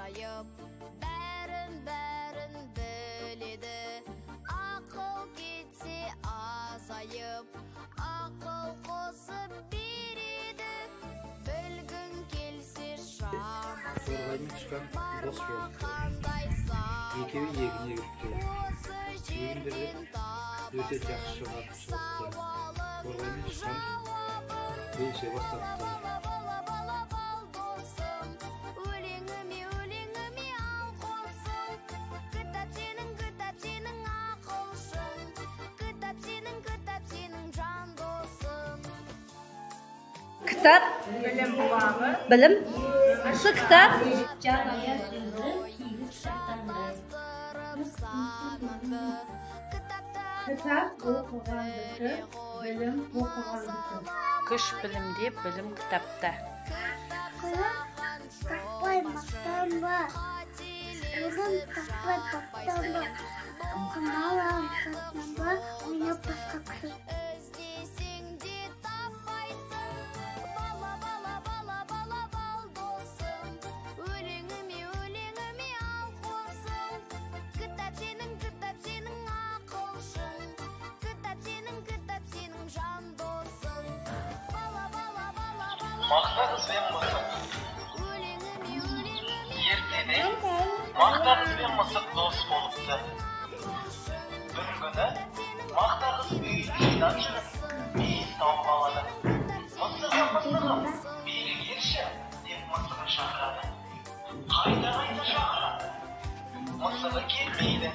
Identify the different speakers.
Speaker 1: азайып, бәрін біледі. Ақыл кетсе азайып, ақыл қосып береді. Білгің келсе шамасы, барма қандай сан. Осы жерден табасың сауалың жауабын. Бал досым, өлеңіме ал қосың. Кітап сенің ақылшың, кітап сенің жан досың.
Speaker 2: Kitap, bilim, şu kitap.
Speaker 3: Kitap okuğanlıkı, bilim okuğanlıkı.
Speaker 4: Kış bilimde, bilim kitapta.
Speaker 5: Такой мақтанба, бүгін тақпай тақтанба, оқымалы аңсатынба, ойнап басқа күн.
Speaker 1: Іздесең де таппайсың, бал досым, өлеңіме ал қосың. Кітап сенің ақылшың, кітап сенің жан досың.
Speaker 6: Мақта қызбен мысық. Ертеде мақта қызбен мысық дос болыпты. Бір күні мақта қыз үйінен жүріп, мейіз тауып алады. Мысығым, бері келші, деп мысығын шақырады. Қайта шақырады. Мысығы келмейді.